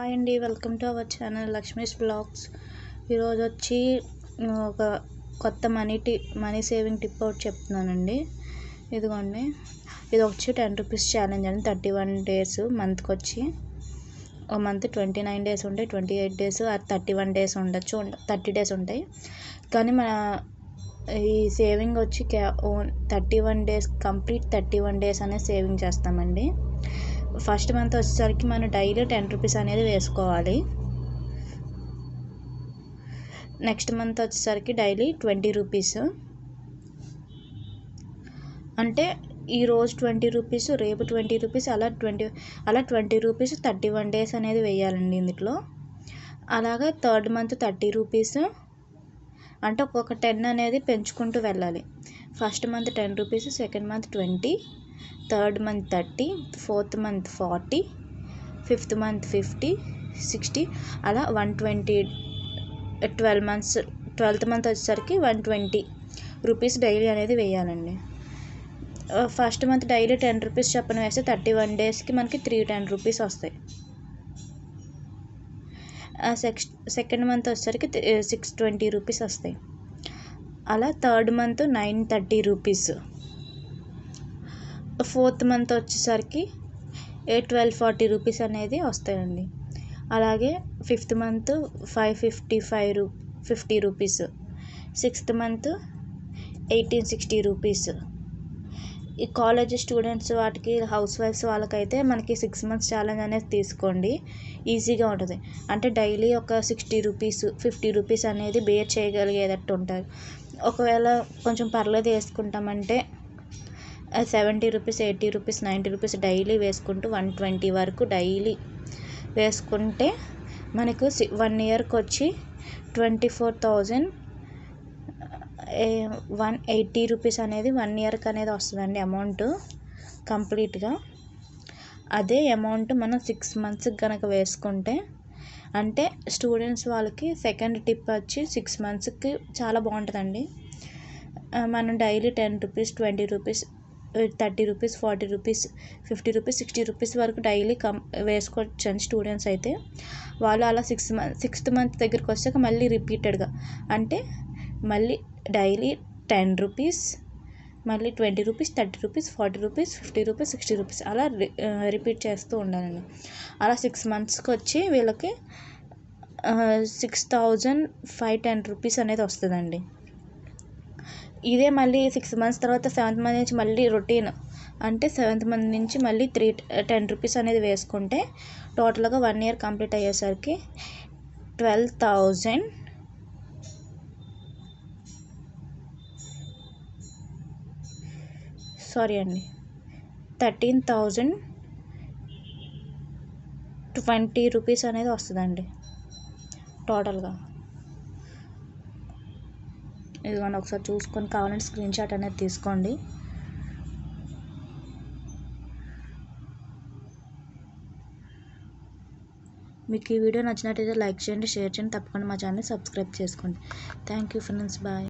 Hi అండి, welcome to our channel Lakshmi's blogs. ఈరోజు వచ్చి ఒక కొత్త మనీ సేవింగ్ టిప్ ఒకటి చెప్తున్నానండి. ఇదిగోండి, ఇది వచ్చి 10 రూపీస్ ఛాలెంజ్ అండి. 31 డేస్ మంత్కి వచ్చి ఒక మంత్ 29 డేస్ ఉంటాయి, 28 డేస్ 31 డేస్ ఉండొచ్చు, 30 డేస్ ఉంటాయి. కానీ మన ఈ సేవింగ్ వచ్చి 31 డేస్ కంప్లీట్ 31 డేస్ అనేది సేవింగ్ చేస్తామండి. ఫస్ట్ మంత్ వచ్చేసరికి మనం డైలీ 10 రూపీస్ అనేది వేసుకోవాలి. నెక్స్ట్ మంత్ వచ్చేసరికి డైలీ 20 రూపీస్, అంటే ఈరోజు 20 రూపీస్, రేపు 20 రూపీస్, అలా 20 రూపీస్ 31 డేస్ అనేది వేయాలండి ఇందులో. అలాగా థర్డ్ మంత్ 30 రూపీస్, అంటే ఒక్కొక్క 10 అనేది పెంచుకుంటూ వెళ్ళాలి. First month 10 rupees, second month 20, third month 30, fourth month 40, fifth month 50, 60, అలా 120. 12th మంత్ వచ్చేసరికి 120 రూపీస్ డైలీ అనేది వేయాలండి. ఫస్ట్ మంత్ డైలీ 10 రూపీస్ చొప్పున వేస్తే 31 డేస్కి మనకి 310 రూపీస్ వస్తాయి. సెకండ్ మంత్ వచ్చేసరికి 620 రూపీస్ వస్తాయి. అలా third month 930 rupees, fourth month వచ్చేసరికి 1240 రూపీస్ అనేది వస్తాయండి. అలాగే fifth month 550 rupees, sixth month 1860 rupees. ఈ కాలేజ్ స్టూడెంట్స్, వాటికి హౌస్ వైఫ్స్ వాళ్ళకైతే మనకి 6 మంత్స్ ఛాలెంజ్ అనేది తీసుకోండి, ఈజీగా ఉంటుంది. అంటే డైలీ ఒక 60 రూపీస్ 50 రూపీస్ అనేది బేర్ చేయగలిగేటట్టు ఉంటారు. ఒకవేళ కొంచెం పర్లేదు వేసుకుంటామంటే 70 రూపీస్ 80 రూపీస్ 90 రూపీస్ డైలీ వేసుకుంటూ 120 వరకు డైలీ వేసుకుంటే మనకు 1 ఇయర్కి వచ్చి 24,180 రూపీస్ అనేది 1 ఇయర్కి అనేది వస్తుందండి అమౌంట్ కంప్లీట్గా. అదే అమౌంట్ మనం 6 మంత్స్కి కనుక వేసుకుంటే, అంటే స్టూడెంట్స్ వాళ్ళకి సెకండ్ టిప్ వచ్చి 6 మంత్స్కి చాలా బాగుంటుందండి. మనం daily 10 rupees 20 rupees 30 rupees 40 rupees 50 rupees 60 rupees వరకు డైలీ వేసుకోవచ్చు అండి. స్టూడెంట్స్ అయితే వాళ్ళు అలా సిక్స్త్ మంత్ దగ్గరికి వచ్చాక మళ్ళీ రిపీటెడ్గా, అంటే మళ్ళీ డైలీ 10 రూపీస్, మళ్ళీ 20 rupees 30 rupees 40 rupees 50 rupees 60 rupees అలా రిపీట్ చేస్తూ ఉండాలండి. అలా 6 మంత్స్కి వచ్చి వీళ్ళకి 6,510 రూపీస్ అనేది వస్తుందండి. ఇదే మళ్ళీ 6 మంత్స్ తర్వాత 7th మంత్ నుంచి మళ్ళీ రొటీన్, అంటే 7th మంత్ నుంచి మళ్ళీ 10 రూపీస్ అనేది వేసుకుంటే టోటల్గా 1 ఇయర్ కంప్లీట్ అయ్యేసరికి 13,020 రూపీస్ అనేది వస్తుందండి టోటల్గా. ఇదిగోండి, ఒకసారి చూసుకొని కావాలంటే స్క్రీన్ షాట్ అనేది తీసుకోండి. మీకు ఈ వీడియో నచ్చినట్టయితే లైక్ చేయండి, షేర్ చేయండి, తప్పకుండా మా ఛానల్ని సబ్స్క్రైబ్ చేసుకోండి. Thank you friends, bye.